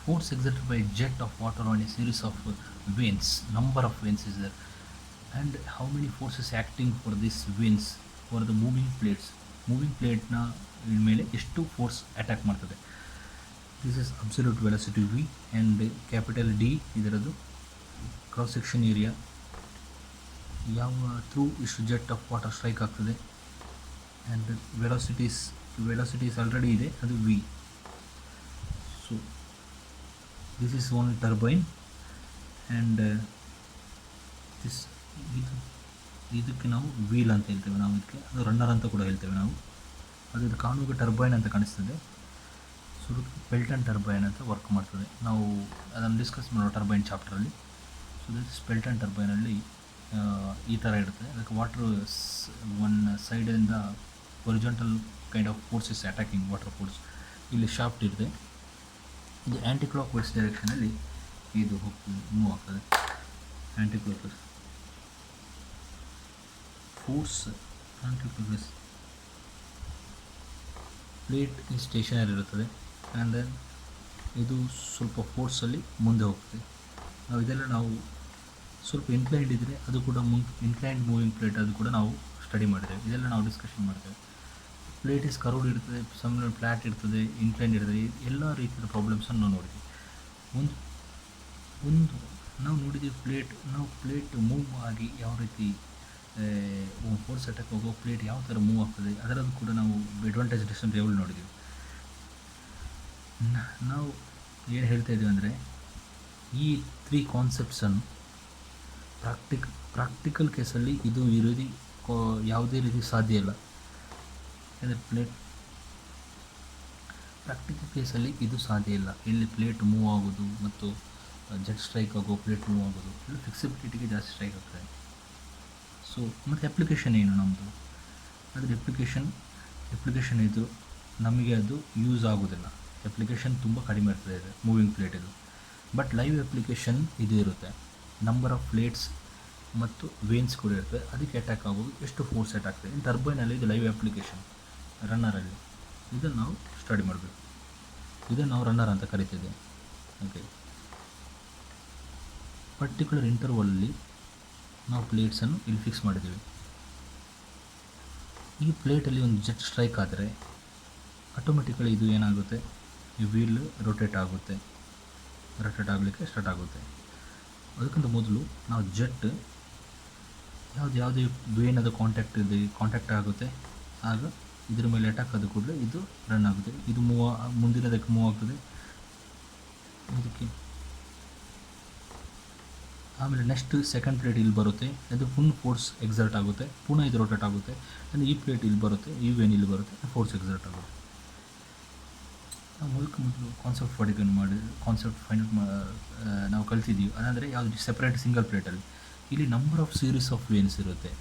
force exerted by a jet of water on a series of veins. Number of veins is there, and how many forces acting for these veins for the moving plates. Moving ಪ್ಲೇಟ್ನ ಮೇಲೆ ಎಷ್ಟು force attack ಮಾಡ್ತದೆ. This is absolute velocity V and capital D ಇದರದ್ದು cross section area, ಯಾವ through ಇಷ್ಟು jet of water strike ಆಗ್ತದೆ. And velocities already ಇದೆ, ಅದು V. So this is one turbine and ಇದಕ್ಕೆ ನಾವು ವೀಲ್ ಅಂತ ಹೇಳ್ತೇವೆ, ನಾವು ಇದಕ್ಕೆ ಅದು ರನ್ನರ್ ಅಂತ ಕೂಡ ಹೇಳ್ತೇವೆ ನಾವು. ಅದು ಇದು ಕಾಣುವಾಗ ಟರ್ಬೈನ್ ಅಂತ ಕಾಣಿಸ್ತದೆ. ಸೊ ಪೆಲ್ಟನ್ ಟರ್ಬೈನ್ ಅಂತ ವರ್ಕ್ ಮಾಡ್ತದೆ. ನಾವು ಅದನ್ನು ಡಿಸ್ಕಸ್ ಮಾಡೋ ಟರ್ಬೈನ್ ಚಾಪ್ಟ್ರಲ್ಲಿ. ಸೊ ದಿಸ್ ಪೆಲ್ಟನ್ ಟರ್ಬೈನಲ್ಲಿ ಈ ಥರ ಇರುತ್ತೆ. ಅದಕ್ಕೆ ವಾಟರ್ ಒನ್ ಸೈಡಿಂದ horizontal kind of force is attacking water force. ಇಲ್ಲಿ ಶಾಫ್ಟ್ ಇರುತ್ತೆ. ಇದು ಆ್ಯಂಟಿ ಕ್ಲಾಕ್ ವೈಸ್ ಡೈರೆಕ್ಷನಲ್ಲಿ ಇದು ಹೋಗ್ತದೆ, ಮೂವ್ ಆಗ್ತದೆ. Anticlockwise force anticlockwise plate ಈ ಸ್ಟೇಷನರಿ ಇರುತ್ತದೆ. ಆ್ಯಂಡ್ ದೆನ್ ಇದು ಸ್ವಲ್ಪ ಫೋರ್ಸಲ್ಲಿ ಮುಂದೆ ಹೋಗ್ತದೆ. ಇದೆಲ್ಲ ನಾವು ಸ್ವಲ್ಪ ಇನ್ಕ್ಲೈನ್ಡ್ ಇದ್ದರೆ ಅದು ಕೂಡ ಇನ್ಕ್ಲೈನ್ಡ್ ಮೂವಿಂಗ್ ಪ್ಲೇಟ್, ಅದು ಕೂಡ ನಾವು ಸ್ಟಡಿ ಮಾಡಿದ್ದೇವೆ. ಇದೆಲ್ಲ ನಾವು ಡಿಸ್ಕಷನ್ ಮಾಡ್ತೇವೆ. ಪ್ಲೇಟ್ ಇಸ್ ಕರ್ವ್ಡ್ ಇರ್ತದೆ, ಸಮ್ ಫ್ಲ್ಯಾಟ್ ಇರ್ತದೆ, ಇನ್ಕ್ಲೈನ್ಡ್ ಇರ್ತದೆ, ಎಲ್ಲ ರೀತಿಯ ಪ್ರಾಬ್ಲಮ್ಸನ್ನು ನಾವು ನೋಡಿದ್ದೀವಿ. ಒಂದು ನಾವು ನೋಡಿದ್ದೀವಿ ಪ್ಲೇಟ್ ಮೂವ್ ಆಗಿ ಯಾವ ರೀತಿ ಫೋರ್ಸ್ ಅಟ್ಯಾಕ್ ಹೋಗೋ ಪ್ಲೇಟ್ ಯಾವ ಥರ ಮೂವ್ ಆಗ್ತದೆ, ಅದರದ್ದು ಕೂಡ ನಾವು ಅಡ್ವಾಂಟೇಜ್ ಡಿಸ್ಅಡ್ವಾಂಟೇಜ್ ನೋಡಿದ್ದೀವಿ. ನಾವು ಏನು ಹೇಳ್ತಾ ಇದ್ದೀವಿ ಅಂದರೆ, ಈ 3 ಕಾನ್ಸೆಪ್ಟ್ಸನ್ನು ಪ್ರಾಕ್ಟಿಕಲ್ ಕೇಸಲ್ಲಿ ಇದು ಇರೋದು ಯಾವುದೇ ರೀತಿ ಸಾಧ್ಯ ಇಲ್ಲ. ಯಾಕಂದರೆ ಪ್ರಾಕ್ಟಿಕಲ್ ಕೇಸಲ್ಲಿ ಇದು ಸಾಧ್ಯ ಇಲ್ಲ. ಇಲ್ಲಿ ಪ್ಲೇಟ್ ಮೂವ್ ಆಗೋದು ಮತ್ತು ಜೆಟ್ ಸ್ಟ್ರೈಕ್ ಆಗೋ ಪ್ಲೇಟ್ ಮೂವ್ ಆಗೋದು ಇಲ್ಲ, ಫಿಕ್ಸಿಬಿಲಿಟಿಗೆ ಜಾಸ್ತಿ ಸ್ಟ್ರೈಕ್ ಆಗ್ತದೆ. ಸೊ ಮತ್ತು ಅಪ್ಲಿಕೇಶನ್ ಏನು ನಮ್ಮದು, ಅದರ ಅಪ್ಲಿಕೇಶನ್ ಇದು ನಮಗೆ ಅದು ಯೂಸ್ ಆಗೋದಿಲ್ಲ. ಅಪ್ಲಿಕೇಶನ್ ತುಂಬ ಕಡಿಮೆ ಇರ್ತದೆ ಇದು ಮೂವಿಂಗ್ ಪ್ಲೇಟ್ ಇದು. ಬಟ್ ಲೈವ್ ಅಪ್ಲಿಕೇಶನ್ ಇದು ಇರುತ್ತೆ. ನಂಬರ್ ಆಫ್ ಪ್ಲೇಟ್ಸ್ ಮತ್ತು ವೇನ್ಸ್ ಕೂಡ ಇರ್ತದೆ. ಅದಕ್ಕೆ ಅಟ್ಯಾಕ್ ಆಗೋದು ಎಷ್ಟು ಫೋರ್ಸ್ ಅಟ್ಯಾಕ್ ಆಗ್ತದೆ. ಇನ್ನು ಟರ್ಬೈನಲ್ಲಿ ಇದು ಲೈವ್ ಅಪ್ಲಿಕೇಶನ್ ರನ್ನರಲ್ಲಿ, ಇದನ್ನು ನಾವು ಸ್ಟಡಿ ಮಾಡಬೇಕು. ಇದನ್ನು ನಾವು ರನ್ನರ್ ಅಂತ ಕರಿತಿದ್ದೇವೆ. ಓಕೆ, ಪರ್ಟಿಕ್ಯುಲರ್ ಇಂಟರ್ವಲಲ್ಲಿ ನಾವು ಪ್ಲೇಟ್ಸನ್ನು ಇಲ್ಲಿ ಫಿಕ್ಸ್ ಮಾಡಿದ್ದೀವಿ. ಈ ಪ್ಲೇಟಲ್ಲಿ ಒಂದು ಜೆಟ್ ಸ್ಟ್ರೈಕ್ ಆದರೆ ಆಟೋಮೆಟಿಕಲಿ ಇದು ಏನಾಗುತ್ತೆ, ಈ ವೀಲ್ ರೊಟೇಟ್ ಆಗಲಿಕ್ಕೆ ಸ್ಟಾರ್ಟ್ ಆಗುತ್ತೆ. ಅದಕ್ಕಿಂತ ಮೊದಲು ನಾವು ಜೆಟ್ ಯಾವುದೇ ವೇನದು ಕಾಂಟ್ಯಾಕ್ಟ್ ಆಗುತ್ತೆ, ಆಗ ಇದ್ರ ಮೇಲೆ ಅಟ್ಯಾಕ್ ಆದ ಕೂಡಲೇ ಇದು ರನ್ ಆಗುತ್ತೆ. ಇದು ಮುಂದಿನದಕ್ಕೆ ಮೂವ್ ಆಗ್ತದೆ. ಇದಕ್ಕೆ ಆಮೇಲೆ ನೆಕ್ಸ್ಟ್ ಸೆಕೆಂಡ್ ಪ್ಲೇಟ್ ಇಲ್ಲಿ ಬರುತ್ತೆ, ಅದು ಫುಲ್ ಫೋರ್ಸ್ ಎಕ್ಸರ್ಟ್ ಆಗುತ್ತೆ, ಪುನಃ ಇದು ರೊಟೇಟ್ ಆಗುತ್ತೆ. ಅಂದರೆ ಈ ಪ್ಲೇಟ್ ಇಲ್ಲಿ ಬರುತ್ತೆ, ಈ ವೇನ್ ಇಲ್ಲಿ ಬರುತ್ತೆ, ಫೋರ್ಸ್ ಎಕ್ಸರ್ಟ್ ಆಗುತ್ತೆ. ನಾವು ಮೊದಲು ಕಾನ್ಸೆಪ್ಟ್ ಫೈಂಡ್ ನಾವು ಕಲ್ತಿದ್ದೀವಿ. ಅದಂದರೆ ಯಾವುದು ಸೆಪ್ರೇಟ್ ಸಿಂಗಲ್ ಪ್ಲೇಟಲ್ಲಿ ಇಲ್ಲಿ number of series of veins ಇರುತ್ತೆ.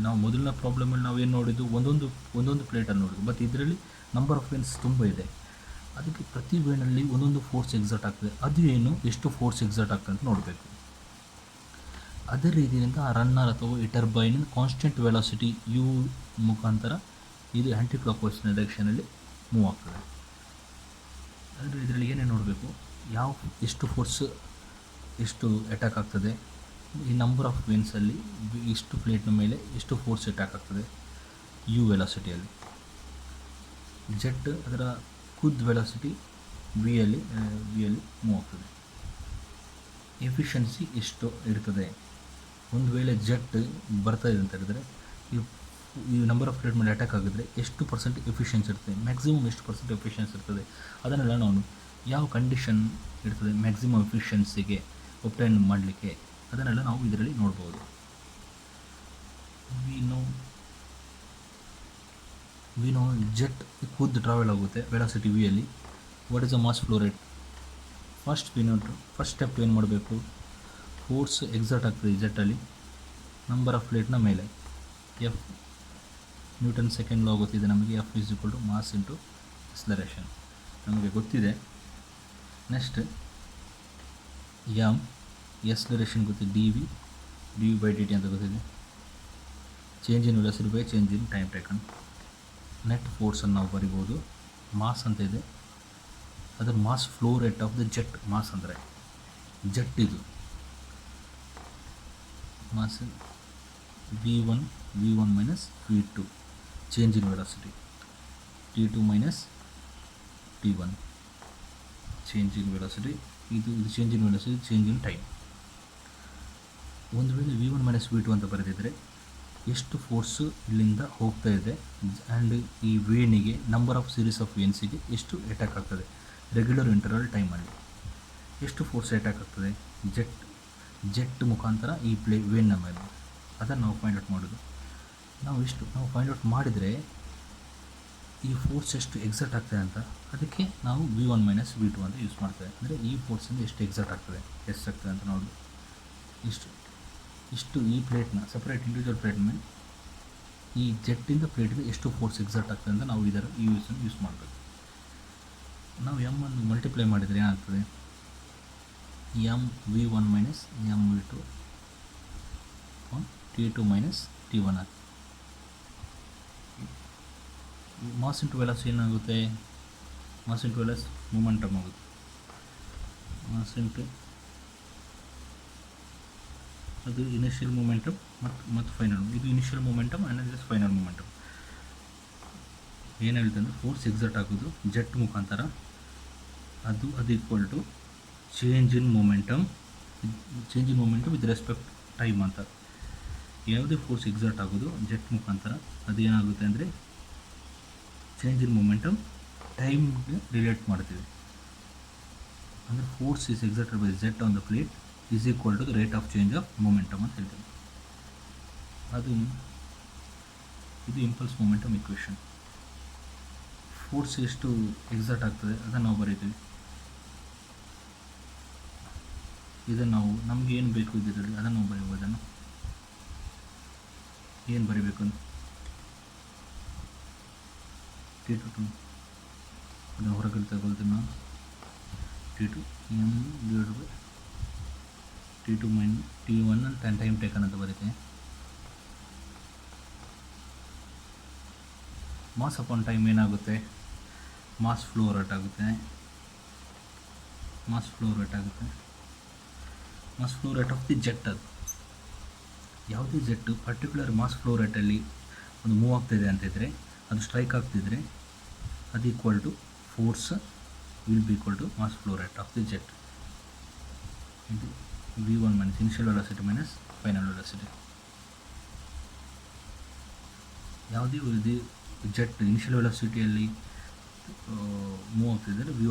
ನಾವು ಮೊದಲನೇ ಪ್ರಾಬ್ಲಮಲ್ಲಿ ನಾವು ಏನು ನೋಡಿದ್ದು, ಒಂದೊಂದು ಪ್ಲೇಟಲ್ಲಿ ನೋಡಿದ್ದು. ಬಟ್ ಇದರಲ್ಲಿ ನಂಬರ್ ಆಫ್ ವೇನ್ಸ್ ತುಂಬ ಇದೆ. ಅದಕ್ಕೆ ಪ್ರತಿ ವೇನಲ್ಲಿ ಒಂದೊಂದು ಫೋರ್ಸ್ ಎಕ್ಸರ್ಟ್ ಆಗ್ತದೆ. ಅದು ಏನು, ಎಷ್ಟು ಫೋರ್ಸ್ ಎಕ್ಸರ್ಟ್ ಆಗ್ತದೆ ಅಂತ ನೋಡಬೇಕು. ಅದೇ ರೀತಿಯಿಂದ ಆ ರನ್ನರ್ ಅಥವಾ ಈ ಟರ್ಬೈನ್ ಕಾನ್ಸ್ಟೆಂಟ್ ವೆಲಾಸಿಟಿ ಯು ಮುಖಾಂತರ ಇದು ಆ್ಯಂಟಿ ಕ್ಲಾಕ್ ವೈಸ್ ಡೈರೆಕ್ಷನಲ್ಲಿ ಮೂವ್ ಆಗ್ತದೆ. ಆದರೆ ಇದರಲ್ಲಿ ಏನೇನು ನೋಡಬೇಕು, ಎಷ್ಟು ಫೋರ್ಸ್ ಎಷ್ಟು ಅಟ್ಯಾಕ್ ಆಗ್ತದೆ, ಈ ನಂಬರ್ ಆಫ್ ವೇನ್ಸಲ್ಲಿ ಇಷ್ಟು ಪ್ಲೇಟ್ನ ಮೇಲೆ ಎಷ್ಟು ಫೋರ್ಸ್ ಅಟ್ಯಾಕ್ ಆಗ್ತದೆ ಯು ವೆಲಾಸಿಟಿಯಲ್ಲಿ. ಜೆಟ್ ಅದರ ಖುದ್ದು ವೆಲಾಸಿಟಿ ವಿಯಲ್ಲಿ ಮೂವ್ ಆಗ್ತದೆ. ಎಫಿಷಿಯನ್ಸಿ ಎಷ್ಟು ಇರ್ತದೆ, ಒಂದು ವೇಳೆ ಜೆಟ್ ಬರ್ತಾಯಿದೆ ಅಂತ ಹೇಳಿದ್ರೆ ಈ ನಂಬರ್ ಆಫ್ ಪ್ಲೇಟ್ ಮೇಲೆ ಅಟ್ಯಾಕ್ ಆಗಿದ್ರೆ ಎಷ್ಟು ಪರ್ಸೆಂಟ್ ಎಫಿಷಿಯನ್ಸಿ ಇರ್ತದೆ, ಮ್ಯಾಕ್ಸಿಮಮ್ ಎಷ್ಟು ಪರ್ಸೆಂಟ್ ಎಫಿಷಿಯನ್ಸಿ ಇರ್ತದೆ, ಅದನ್ನೆಲ್ಲ ನಾವು ಯಾವ ಕಂಡೀಷನ್ ಇರ್ತದೆ ಮ್ಯಾಕ್ಸಿಮಮ್ ಎಫಿಷಿಯನ್ಸಿಗೆ ಒಬ್ಟೈನ್ ಮಾಡಲಿಕ್ಕೆ, ಅದನ್ನೆಲ್ಲ ನಾವು ಇದರಲ್ಲಿ ನೋಡ್ಬೋದು. ವಿ ನೋ ಜೆಟ್ ಖುದ್ದು ಟ್ರಾವೆಲ್ ಆಗುತ್ತೆ ವೆಲಾಸಿಟಿ ವಿಯಲ್ಲಿ. What is the mass flow rate? First step ಏನು ಮಾಡಬೇಕು, ಫೋರ್ಸ್ ಎಕ್ಸರ್ಟ್ ಆಗ್ತದೆ ಜೆಟ್ಟಲ್ಲಿ ನಂಬರ್ ಆಫ್ ಪ್ಲೇಟ್ನ ಮೇಲೆ. ಎಫ್ ನ್ಯೂಟನ್ ಸೆಕೆಂಡ್ ಲಾ ಗೊತ್ತಿದೆ ನಮಗೆ, F is equal to mass into acceleration ನಮಗೆ ಗೊತ್ತಿದೆ. ನೆಕ್ಸ್ಟ್ ಎಕ್ಸಲರೇಷನ್ ಗೊತ್ತಿದೆ, D V by D T ಅಂತ ಗೊತ್ತಿದೆ. Change in velocity by change in time taken. Net ಫೋರ್ಸನ್ನು ನಾವು ಬರಿಬೋದು, ಮಾಸ್ ಅಂತ ಇದೆ, ಅದರ mass flow rate of the jet. Mass ಅಂದರೆ ಜೆಟ್, ಇದು mass v1 minus v2 change in velocity, t2 minus t1 change in velocity, ಇದು change in velocity, change in time. ಒಂದು ವೇಳೆ v1 ಮೈನಸ್ v2 ಅಂತ ಬರೆದಿದ್ದರೆ ಎಷ್ಟು ಫೋರ್ಸು ಇಲ್ಲಿಂದ ಹೋಗ್ತಾ ಇದೆ ಆ್ಯಂಡ್ ಈ ವೇನಿಗೆ ನಂಬರ್ ಆಫ್ ಸೀರೀಸ್ ಆಫ್ ವೇನ್ಸಿಗೆ ಎಷ್ಟು ಅಟ್ಯಾಕ್ ಆಗ್ತದೆ ರೆಗ್ಯುಲರ್ ಇಂಟರ್ವಲ್ ಟೈಮಲ್ಲಿ, ಎಷ್ಟು ಫೋರ್ಸ್ ಅಟ್ಯಾಕ್ ಆಗ್ತದೆ ಜೆಟ್ ಮುಖಾಂತರ ಈ ವೇನ್ನ ಮೇಲೆ, ಅದನ್ನು ನಾವು ಫೈಂಡ್ ಔಟ್ ಮಾಡೋದು. ನಾವು ಫೈಂಡ್ ಔಟ್ ಮಾಡಿದರೆ ಈ ಫೋರ್ಸ್ ಎಷ್ಟು ಎಕ್ಸರ್ಟ್ ಆಗ್ತದೆ ಅಂತ, ಅದಕ್ಕೆ ನಾವು v1 ಮೈನಸ್ v2 ಅಂತ ಯೂಸ್ ಮಾಡ್ತೇವೆ. ಅಂದರೆ ಈ ಫೋರ್ಸಿಂದ ಎಷ್ಟು ಎಕ್ಸರ್ಟ್ ಆಗ್ತದೆ, ಎಷ್ಟಾಗ್ತದೆ ಅಂತ ನೋಡೋದು. ಇಷ್ಟು ಈ ಪ್ಲೇಟ್ನ ಸಪ್ರೇಟ್ ಇಂಡಿವಿಜುವಲ್ ಪ್ಲೇಟ್ ಮೇಲೆ ಈ ಜೆಟ್ಟಿಂದ ಪ್ಲೇಟಿಗೆ ಎಷ್ಟು ಫೋರ್ಸ್ ಎಕ್ಸರ್ಟ್ ಆಗ್ತದೆ ಅಂತ ನಾವು ಈ ಯೂಸ್ ಮಾಡಬೇಕು. ನಾವು ಎಮ್ ಅನ್ನು ಮಲ್ಟಿಪ್ಲೈ ಮಾಡಿದರೆ ಏನಾಗ್ತದೆ, M v1 minus M v2 t2 minus t1 ಆಗ್ತದೆ. ಮಾಸ್ ಇಂಟು ವೆಲಾಸಿಟಿ ಏನಾಗುತ್ತೆ, ಮಾಸ್ ಇಂಟು ವೆಲಾಸಿಟಿ ಮೊಮೆಂಟಮ್ ಆಗುತ್ತೆ. ಮಾಸ್ ಇಂಟು ಅದು ಇನಿಷಿಯಲ್ ಮೊಮೆಂಟಮ್ ಮತ್ತು ಫೈನಲ್, ಇದು initial momentum and this final momentum. ಏನು ಹೇಳ್ತಂದ್ರೆ ಅಂದರೆ ಫೋರ್ಸ್ ಎಕ್ಸರ್ಟ್ ಆಗೋದು ಜೆಟ್ ಮುಖಾಂತರ, ಅದು equal to change in momentum with respect time ಅಂತ. ಯಾವುದೇ ಫೋರ್ಸ್ ಎಕ್ಸರ್ಟ್ ಆಗೋದು ಜೆಟ್ ಮುಖಾಂತರ ಅದು ಏನಾಗುತ್ತೆ ಅಂದರೆ ಚೇಂಜ್ ಇನ್ ಮೊಮೆಂಟಮ್ ಟೈಮ್ಗೆ ರಿಲೇಟ್ ಮಾಡ್ತೀವಿ. ಅಂದರೆ force is exerted by jet on the plate is equal to the rate of change of momentum ಅಂತ ಹೇಳ್ತೀವಿ. ಇದು ಇಂಪಲ್ಸ್ ಮೊಮೆಂಟಮ್ ಇಕ್ವೇಷನ್. ಫೋರ್ಸ್ ಎಷ್ಟು ಎಕ್ಸರ್ಟ್ ಆಗ್ತದೆ ಅದನ್ನು ನಾವು ಬರೀತೀವಿ. ಇದನ್ನು ನಾವು ನಮಗೆ ಏನು ಬೇಕು ಇದರಲ್ಲಿ ಅದನ್ನು ನಾವು ಬರೀಬೋದನ್ನು ಏನು ಬರೀಬೇಕು ಅಂತ t2 ಅದನ್ನು ಹೊರಗಡೆ ತಗೊಳ್ತೀನಿ ನಾನು. t2 m divide by t2 minus t1 ಅಂತ ಟೈಮ್ ಟೇಕನ್ ಅಂತ ಬರೀತೀನಿ. ಮಾಸ್ ಅಪಾನ್ ಟೈಮ್ ಏನಾಗುತ್ತೆ, ಮಾಸ್ ಫ್ಲೋ ರೇಟ್ ಆಗುತ್ತೆ. Mass flow rate of the jet. ಅದು ಯಾವುದೇ ಜೆಟ್ಟು ಪರ್ಟಿಕ್ಯುಲರ್ ಮಾಸ್ ಫ್ಲೋ ರೇಟಲ್ಲಿ ಒಂದು ಮೂವ್ ಆಗ್ತಾಯಿದೆ ಅಂತಿದ್ರೆ, ಅದು ಸ್ಟ್ರೈಕ್ ಆಗ್ತಿದ್ರೆ, ಅದು equal to force will be equal to mass flow rate of the jet ಇದು v1 minus initial velocity minus final velocity. ಯಾವುದೇ ಇದು ಜೆಟ್ ಇನಿಷಿಯಲ್ ವೆಲಾಸಿಟಿಯಲ್ಲಿ ಮೂವ್ ಆಗ್ತಿದ್ದರೆ v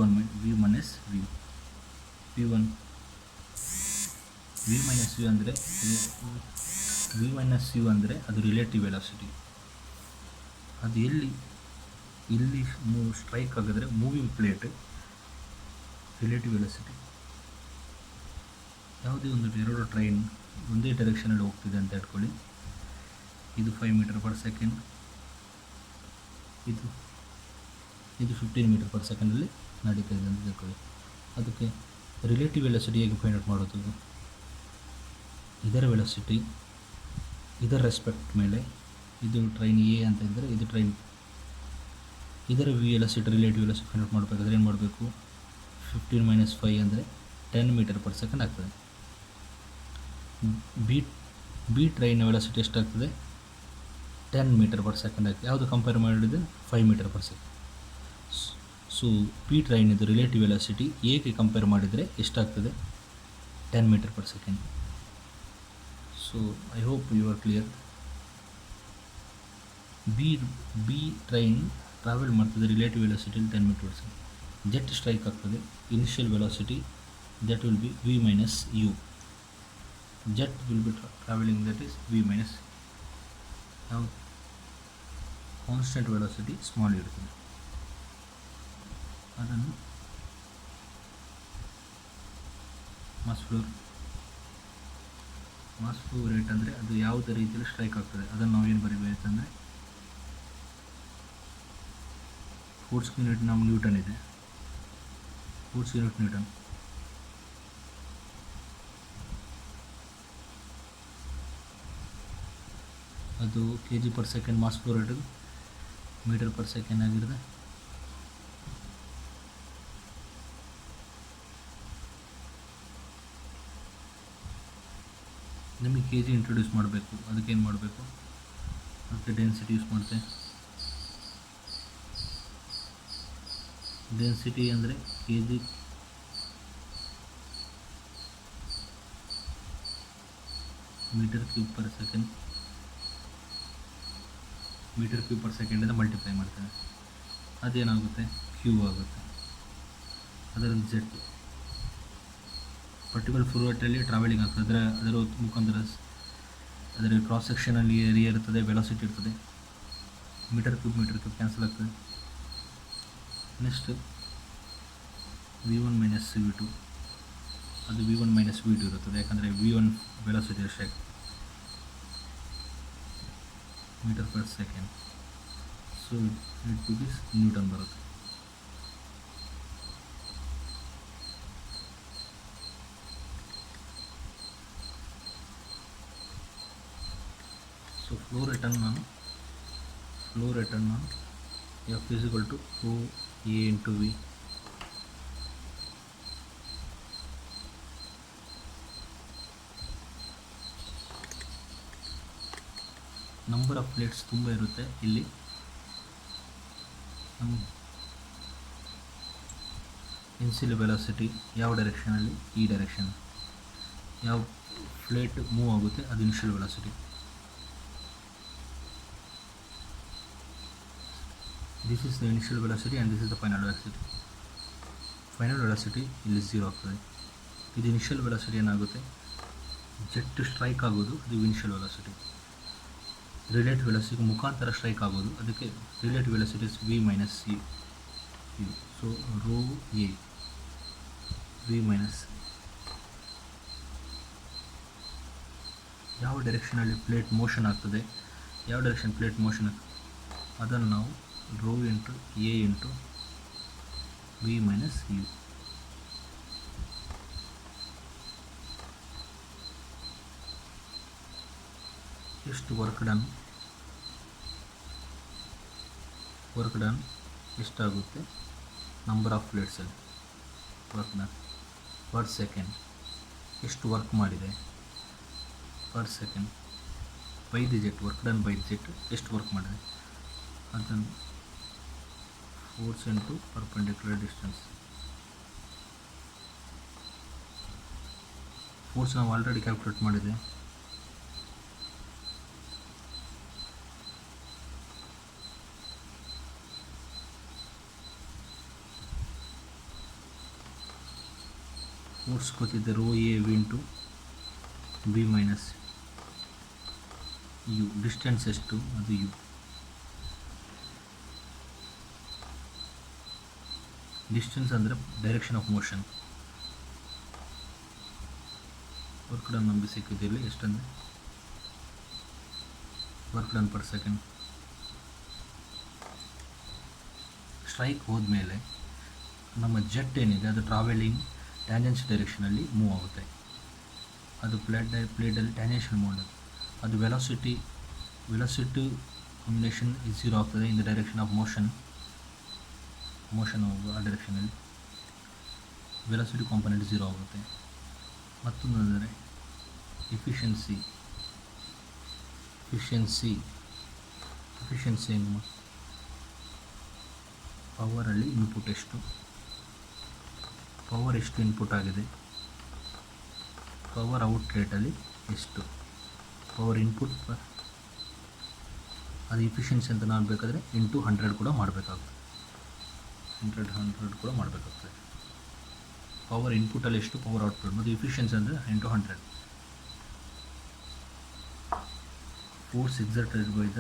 minus v minus u ಅಂದರೆ v ಮೈನಸ್ u ಅಂದರೆ ಅದು relative velocity. ಅದು ಇಲ್ಲಿ ಸ್ಟ್ರೈಕ್ ಆಗಿದ್ರೆ ಮೂವಿಂಗ್ ಪ್ಲೇಟ್ ರಿಲೇಟಿವ್ ವೆಲಾಸಿಟಿ. ಯಾವುದೇ ಒಂದು ಎರಡು ಟ್ರೈನ್ ಒಂದೇ ಡೈರೆಕ್ಷನಲ್ಲಿ ಹೋಗ್ತಿದೆ ಅಂತ ಇಟ್ಕೊಳ್ಳಿ, ಇದು 5 ಮೀಟರ್ ಪರ್ ಸೆಕೆಂಡ್, ಇದು 15 ಮೀಟರ್ ಪರ್ ಸೆಕೆಂಡಲ್ಲಿ ನಡೀತಾ ಇದೆ ಅಂತ ತಿಳ್ಕೊಳ್ಳಿ. ಅದಕ್ಕೆ ರಿಲೇಟಿವ್ ವೆಲಾಸಿಟಿ ಹೇಗೆ ಫೈಂಡ್ ಔಟ್ ಮಾಡೋದು, ಇದರ ವೆಲಾಸಿಟಿ ಇದರ ರೆಸ್ಪೆಕ್ಟ್ ಮೇಲೆ, ಇದು ಟ್ರೈನ್ ಎ ಅಂತ ಇದ್ದರೆ ಇದು ಟ್ರೈನ್, ಇದರ velocity relative velocity find out ಮಾಡಬೇಕಾದ್ರೆ ಏನು ಮಾಡಬೇಕು, 15 ಮೈನಸ್ 5 ಅಂದರೆ 10 ಮೀಟರ್ ಪರ್ ಸೆಕೆಂಡ್ ಆಗ್ತದೆ. ಬಿ ಟ್ರೈನ್ ವೆಲಾಸಿಟಿ ಎಷ್ಟಾಗ್ತದೆ, 10 ಮೀಟರ್ ಪರ್ ಸೆಕೆಂಡ್ ಆಗ್ತದೆ. ಯಾವುದು ಕಂಪೇರ್ ಮಾಡಿದರೆ 5 metre per second. So P train ಇದು ರಿಲೇಟಿವ್ ವೆಲಾಸಿಟಿ ಎಗೆ ಕಂಪೇರ್ ಮಾಡಿದರೆ ಎಷ್ಟಾಗ್ತದೆ, 10 metre per second. So I hope you are clear. B train travel ಮಾಡ್ತದೆ ರಿಲೇಟಿವ್ ವೆಲಾಸಿಟಿಯಲ್ಲಿ 10 metre per second. Jet strike ಆಗ್ತದೆ, initial velocity that will be v minus u. Jet will be traveling, that is v minus. Now constant velocity small ಇರುತ್ತದೆ. ಅದನ್ನು mass flow rate ಅಂದರೆ ಅದು ಯಾವುದೇ ರೀತಿಯಲ್ಲಿ strike ಆಗ್ತದೆ ಅದನ್ನು ನಾವು ಏನು ಬರೀಬೇಕಂದ್ರೆ, ಫೋರ್ಸ್ ಯೂನಿಟ್ ನಮ್ಮ ನ್ಯೂಟನ್ ಇದೆ, ಫೋರ್ಸ್ ಯೂನಿಟ್ ನ್ಯೂಟನ್. ಅದು kg per second mass flow rate, metre per second ಆಗಿರುತ್ತೆ. ನಿಮಗೆ ಕೆ ಜಿ ಇಂಟ್ರೊಡ್ಯೂಸ್ ಮಾಡಬೇಕು, ಅದಕ್ಕೇನು ಮಾಡಬೇಕು, ಅದಕ್ಕೆ ಡೆನ್ಸಿಟಿ ಯೂಸ್ ಮಾಡುತ್ತೆ. ಡೆನ್ಸಿಟಿ ಅಂದರೆ K G metre cube per second, metre cube per ಸೆಕೆಂಡಿಂದ ಮಲ್ಟಿಪ್ಲೈ ಮಾಡ್ತೇವೆ, ಅದೇನಾಗುತ್ತೆ ಕ್ಯೂ ಆಗುತ್ತೆ. ಅದರಿಂದ ಜೆಟ್ ಪರ್ಟಿಕ್ಯುಲರ್ ಫ್ಲೂಯಿಡಲ್ಲಿ ಟ್ರಾವೆಲಿಂಗ್ ಆಗ್ತದೆ, ಅದರ ಮುಖಾಂತರ ಅದರ ಕ್ರಾಸ್ ಸೆಕ್ಷನಲ್ಲಿ ಏರಿಯಾ ಇರ್ತದೆ, ವೆಲಾಸಿಟಿ ಇರ್ತದೆ. ಮೀಟರ್ ಕ್ಯೂಬ್ ಕ್ಯಾನ್ಸಲ್ ಆಗ್ತದೆ. ನೆಕ್ಸ್ಟ್ V1 ಮೈನಸ್ V2, ಅದು V1 ಮೈನಸ್ V2 ಇರುತ್ತದೆ, ಯಾಕಂದರೆ V1 ವೆಲಾಸಿಟಿ ಅಷ್ಟೇ metre per second. So it to be newton ಬರುತ್ತೆ. ಸೊ ಫ್ಲೋ ರೇಟನ್ನು ನಾನು F is equal to rho A into V. Number of plates ತುಂಬ ಇರುತ್ತೆ ಇಲ್ಲಿ. ಇನ್ಸಿಲ್ ವೆಲಾಸಿಟಿ ಯಾವ ಡೈರೆಕ್ಷನಲ್ಲಿ, ಈ ಡೈರೆಕ್ಷನ್. ಯಾವ ಪ್ಲೇಟ್ ಮೂವ್ ಆಗುತ್ತೆ ಅದು initial velocity. This is the initial velocity and this is the final velocity. Final velocity ಇಲ್ಲಿ 0 ಆಗ್ತದೆ. ಇದು ಇನಿಷಿಯಲ್ ವೆಲಾಸಿಟಿ ಏನಾಗುತ್ತೆ, ಜೆಟ್ ಸ್ಟ್ರೈಕ್ ಆಗೋದು, ಅದು ಇನಿಷಿಯಲ್ ವೆಲಾಸಿಟಿ. ರಿಲೇಟಿವ್ ವೆಲಾಸಿಟಿ ಮುಖಾಂತರ ಸ್ಟ್ರೈಕ್ ಆಗೋದು, ಅದಕ್ಕೆ relative velocity V minus u. So rho A V minus ಯಾವ ಡೈರೆಕ್ಷನಲ್ಲಿ ಪ್ಲೇಟ್ ಮೋಷನ್ ಆಗ್ತದೆ, ಯಾವ ಡೈರೆಕ್ಷನ್ ಪ್ಲೇಟ್ ಮೋಷನ್ ಆಗ್ತದೆ ಅದನ್ನು ನಾವು rho into A into V minus U. ಎಷ್ಟು ವರ್ಕ್ ಡನ್ ಎಷ್ಟಾಗುತ್ತೆ, ನಂಬರ್ ಆಫ್ ಪ್ಲೇಟ್ಸಲ್ಲಿ ವರ್ಕ್ ಡನ್ ಪರ್ ಸೆಕೆಂಡ್, ಎಷ್ಟು ವರ್ಕ್ ಮಾಡಿದೆ per second by the jet, work done by the jet ಎಷ್ಟು ವರ್ಕ್ ಮಾಡಿದೆ, ಅದನ್ನು force into perpendicular distance. Force ನಾವು already calculate ಮಾಡಿದೆ. ಫೋರ್ಸ್ ಗೊತ್ತಿದೆ, rho A V into V minus U. Distance ಎಷ್ಟು, ಅದು ಯು. ಡಿಸ್ಟೆನ್ಸ್ ಅಂದರೆ direction of motion. Work done ನಮಗೆ ಸಿಕ್ಕಿದ್ದಲ್ಲಿ ಎಷ್ಟಂದರೆ work done per second. Strike ಹೋದ್ಮೇಲೆ ನಮ್ಮ ಜೆಟ್ ಏನಿದೆ ಅದು ಟ್ರಾವೆಲಿಂಗ್ ಟ್ಯಾಂಜೆನ್ಸ್ ಡೈರೆಕ್ಷನಲ್ಲಿ ಮೂವ್ ಆಗುತ್ತೆ. ಅದು ಪ್ಲೇಟಲ್ಲಿ ಟ್ಯಾಂಜೆನ್ಷಿಯಲ್ ಮೂವ್ ಆಗುತ್ತೆ. ಅದು ವೆಲಾಸಿಟಿ ಕಾಂಬಿನೇಷನ್ 0 ಆಗ್ತದೆ ಇನ್ ದ ಡೈರೆಕ್ಷನ್ ಆಫ್ ಮೋಷನ್ ಹೋಗುವ ಆ ಡೈರೆಕ್ಷನಲ್ಲಿ ವೆಲಾಸಿಟಿ ಕಾಂಪೊನೆಂಟ್ 0 ಆಗುತ್ತೆ. ಮತ್ತೊಂದು ಅಂದರೆ ಎಫಿಷಿಯನ್ಸಿ ಏನು, ಪವರಲ್ಲಿ ಇನ್ಪುಟ್ ಎಷ್ಟು ಇನ್ಪುಟ್ ಆಗಿದೆ, ಪವರ್ ಔಟ್ ರೇಟಲ್ಲಿ ಎಷ್ಟು ಪವರ್ ಇನ್ಪುಟ್ ಅದು ಎಫಿಷಿಯನ್ಸಿ ಅಂತ ನಾನು ಬೇಕಾದರೆ ಇಂಟು 100 ಕೂಡ ಮಾಡಬೇಕಾಗ್ತದೆ. 100 ಕೂಡ ಮಾಡಬೇಕಾಗ್ತದೆ. ಪವರ್ ಇನ್ಪುಟಲ್ಲಿ ಎಷ್ಟು, ಪವರ್ ಔಟ್ಪುಟ್, ಮತ್ತು ಎಫಿಷಿಯನ್ಸಿ ಅಂದರೆ into 100. Force exerted by the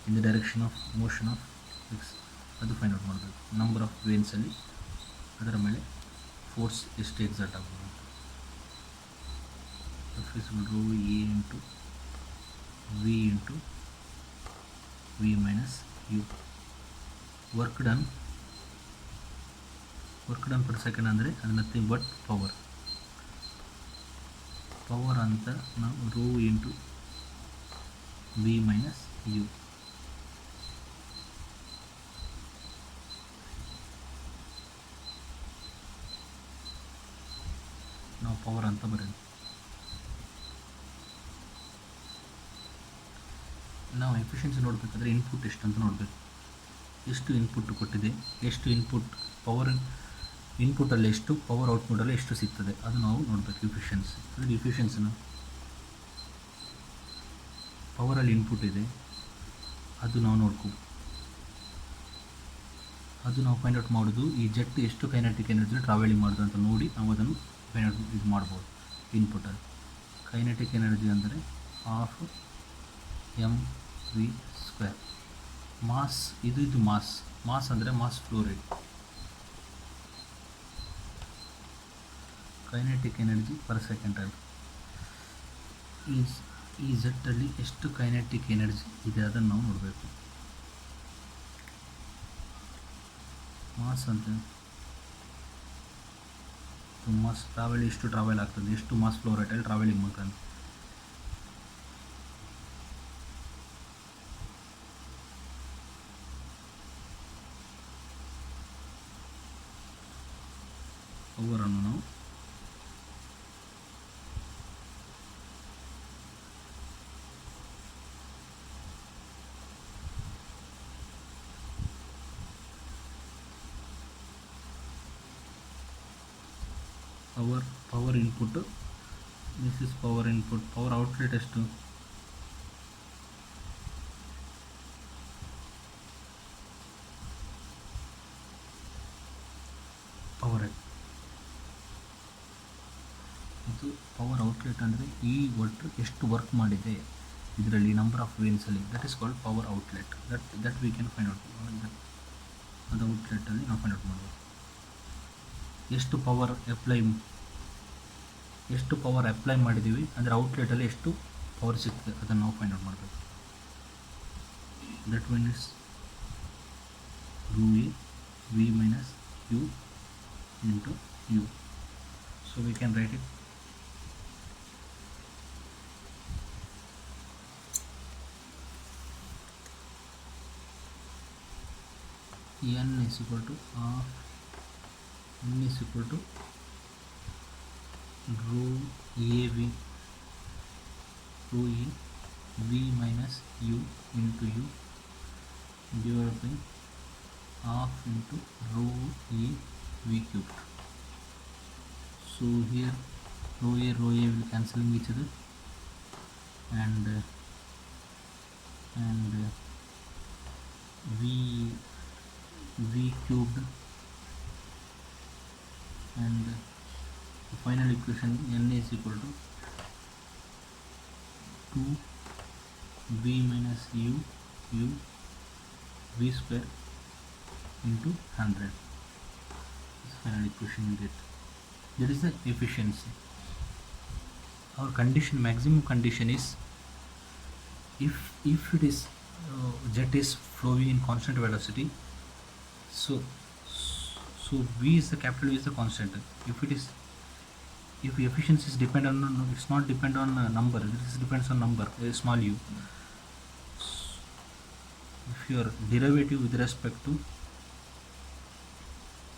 in the direction of motion of x, ಅದು ಫೈಂಡ್ ಔಟ್ ಮಾಡಬೇಕು. ನಂಬರ್ ಆಫ್ ವೇನ್ಸಲ್ಲಿ ಅದರ ಮೇಲೆ ಫೋರ್ಸ್ ಎಷ್ಟು ಎಕ್ಸರ್ಟ್ ಆಗ್ಬೋದು. Rho A into V minus u. Work done per second ಅಂದರೆ ಅದು ನಥಿಂಗ್ ಬಟ್ ಪವರ್ ಅಂತ ನಾವು rho into V minus u. ನಾವು ಪವರ್ ಅಂತ ಬರೆಯೋದು. ನಾವು ಎಫಿಷಿಯನ್ಸಿ ನೋಡಬೇಕಾದ್ರೆ ಇನ್ಪುಟ್ ಎಷ್ಟು ಅಂತ ನೋಡಬೇಕು. ಎಷ್ಟು ಇನ್ಪುಟ್ ಕೊಟ್ಟಿದೆ, ಎಷ್ಟು ಇನ್ಪುಟ್ ಪವರ್ ಇನ್ಪುಟಲ್ಲಿ ಎಷ್ಟು, ಪವರ್ ಔಟ್ಪುಟಲ್ಲಿ ಎಷ್ಟು ಸಿಗ್ತದೆ, ಅದು ನಾವು ನೋಡಬೇಕು. ಎಫಿಷಿಯನ್ಸಿ ಅಂದರೆ ಎಫಿಷಿಯನ್ಸಿನ ಪವರಲ್ಲಿ ಇನ್ಪುಟ್ ಇದೆ, ಅದು ನಾವು ನೋಡ್ಕೊ, ಅದು ನಾವು ಫೈಂಡ್ ಔಟ್ ಮಾಡೋದು ಈ ಜೆಟ್ ಎಷ್ಟು ಕೈನೆಟಿಕ್ ಎನರ್ಜಿ ಟ್ರಾವೆಲಿಂಗ್ ಮಾಡೋದು ಅಂತ ನೋಡಿ ನಾವು ಅದನ್ನು ಫೈಂಡ್ ಔಟ್ ಇದು ಮಾಡ್ಬೋದು. ಇನ್ಪುಟಲ್ಲಿ ಕೈನೆಟಿಕ್ ಎನರ್ಜಿ ಅಂದರೆ ಹಾಫ್ mv². ಮಾಸ್ ಇದು ಮಾಸ್ ಅಂದರೆ mass flow rate. Kinetic energy per ಸೆಕೆಂಡಲ್ಲಿ ಈ ಜೆಟ್ಟಲ್ಲಿ ಎಷ್ಟು ಕೈನೆಟಿಕ್ ಎನರ್ಜಿ ಇದೆ ಅದನ್ನು ನಾವು ನೋಡಬೇಕು. ಮಾಸ್ ಅಂತ ಮಾಸ್ ಎಷ್ಟು ಟ್ರಾವೆಲ್ ಆಗ್ತದೆ, ಎಷ್ಟು ಮಾಸ್ ಫ್ಲೋ ರೇಟಲ್ಲಿ ಟ್ರಾವೆಲಿಂಗ್ ಮಾಡ್ತಾನೆ. ಪವರನ್ನು ನಾವು power input, this is power input. Power outlet ಎಷ್ಟು, ಪವರ್ ಇದು ಪವರ್ ಔಟ್ಲೆಟ್ ಅಂದರೆ ಈ ಒಟ್ಟು ಎಷ್ಟು ವರ್ಕ್ ಮಾಡಿದೆ ಇದರಲ್ಲಿ ನಂಬರ್ ಆಫ್ ವೇನ್ಸಲ್ಲಿ, that is called power outlet. That we can find out. ಅದು ಔಟ್ಲೆಟಲ್ಲಿ ನಾವು ಫೈಂಡ್ ಔಟ್ ಮಾಡ್ಬೋದು. ಎಷ್ಟು ಪವರ್ ಅಪ್ಲೈ ಮಾಡಿದ್ದೀವಿ ಅಂದರೆ ಔಟ್ಲೆಟಲ್ಲಿ ಎಷ್ಟು ಪವರ್ ಸಿಗ್ತದೆ ಅದನ್ನು ನಾವು ಫೈಂಡ್ ಔಟ್ ಮಾಡಬೇಕು. That means ρ v minus u into u. So we can write it n is equal to half n is equal to rho e v minus u into u divided by half into rho e v cubed. So here rho a will cancelling each other, and v cubed, and the final equation n is equal to 2 v minus u v square into 100. This final equation we get. That is the efficiency. Our condition, maximum condition is if it is jet is flowing in constant velocity, so v is the capital V is the constant. If efficiency is dependent on, it's not depend on number, it depends on number, small u. If your derivative with respect to,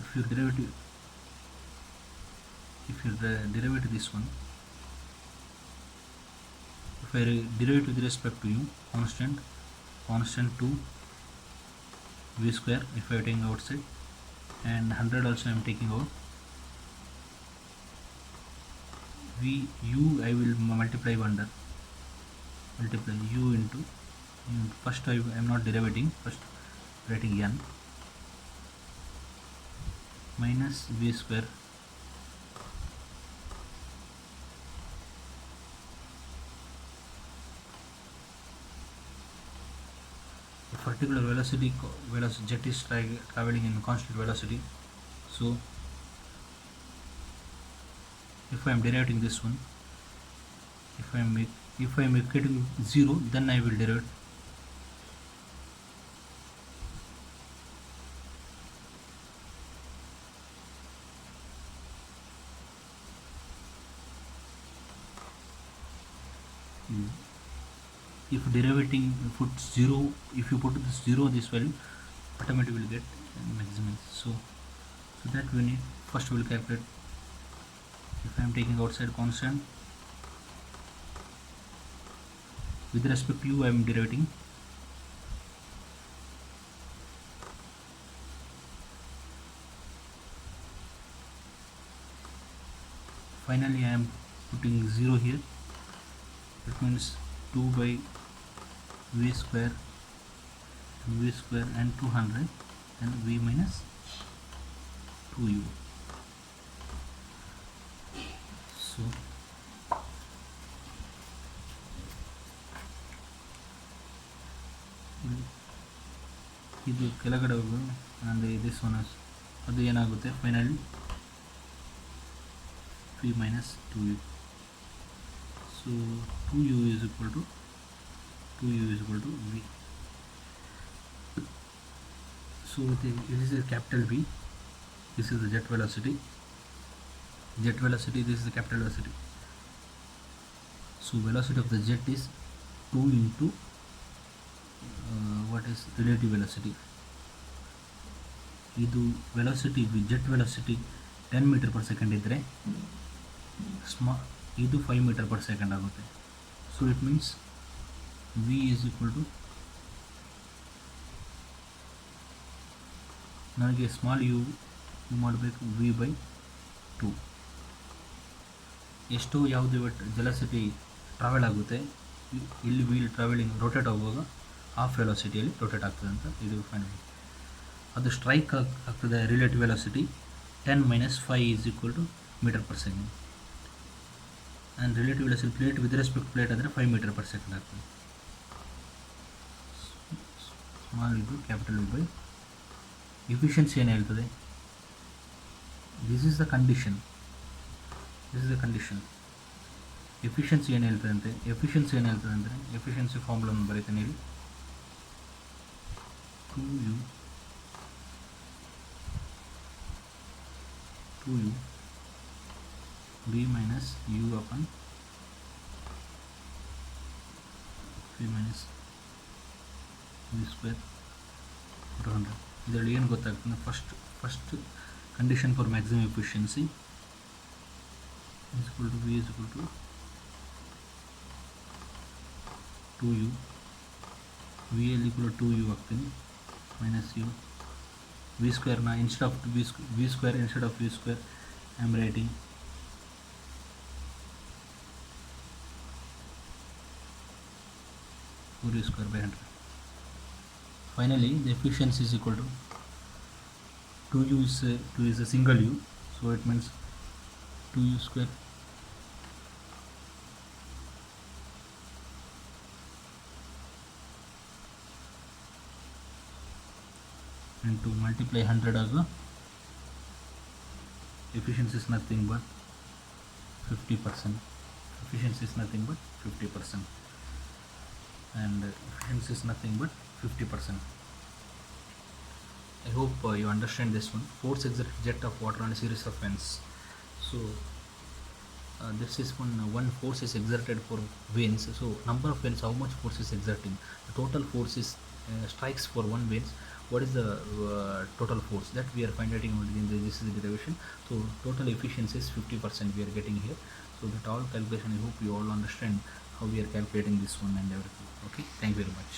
if your derivative this one, if I derivative with respect to u, constant 2 v square if I am taking outside, and 100 also I am taking out. u I will multiply u into first I am not derivating, first writing n minus v square particular velocity jet is traveling in constant velocity. So if I am deriving this one, if I am equating 0, then I will derive. If derivating put 0, if you put this 0 this value, automatically will get maximum. So that we need, first we will calculate. If I am taking outside constant, with respect to u I am deriving Finally I am putting 0 here. That means 2 by v square and 200 and v minus 2u. So ಇದು ಕೆಳಗಡೆ ಹೋಗೋದು ಅಂದರೆ this one ಅದು ಏನಾಗುತ್ತೆ finally v minus 2u. So 2u is equal to v. So it is a capital V. This is the jet velocity. This is the capital velocity. So velocity of the jet is 2 into what is relative velocity. ಇದು velocity jet velocity 10 metre per second ಇದ್ದರೆ ಇದು 5 metre per second ಆಗುತ್ತೆ. So it means v is equal to ನನಗೆ small u ಮಾಡಬೇಕು v by 2. ಎಷ್ಟು ಯಾವುದು velocity travel ಆಗುತ್ತೆ ಇಲ್ಲಿ ವೀಲ್ ಟ್ರಾವೆಲಿಂಗ್ ರೊಟೇಟ್ ಆಗುವಾಗ ಹಾಫ್ ವೆಲಾಸಿಟಿಯಲ್ಲಿ ರೊಟೇಟ್ ಆಗ್ತದೆ ಅಂತ ಇದು ಫೈನಲ್. ಅದು ಸ್ಟ್ರೈಕ್ ಆಗ್ತದೆ relative velocity 10 minus 5 is equal to metre per second. And relative velocity plate with respect plate ಅಂದರೆ 5 ಮೀಟರ್ ಪರ್ ಸೆಕೆಂಡ್ ಆಗ್ತದೆ. ಸ್ಮಾಲ್ ಇದು ಕ್ಯಾಪಿಟಲ್ ವಿ ಬೈ ಎಫಿಷಿಯನ್ಸಿ ಏನು ಹೇಳ್ತದೆ. This is the condition. Efficiency ಏನು ಹೇಳ್ತದೆ ಅಂದರೆ ಎಫಿಷಿಯನ್ಸಿ ಫಾರ್ಮುಲನ್ನು ಬರೀತೇನೆ ಇಲ್ಲಿ 2u v minus u upon v minus v square 100. ಇದರಲ್ಲಿ ಏನು ಗೊತ್ತಾಗ್ತದೆ, first condition for maximum efficiency is equal to v is equal to 2u vl equal to 2u ಆಗ್ತೀನಿ minus u v square na instead of v square I am writing 4u square by 100. Finally the efficiency is equal to 2u is a single u, so it means 2u square into multiply 100 ಆಗ efficiency is nothing but 50%. Efficiency is nothing but 50%. And efficiency is nothing but 50%. I hope you understand this one. Force exerted jet of water on a series of vents. So this is one force is exerted for vanes. So number of vanes, how much force is exerting, the total force is strikes for one vanes. What is the total force that we are finding out in this is the derivation. So total efficiency is 50% we are getting here. So that all calculation, I hope you all understand how we are calculating this one and everything. Okay, thank you very much.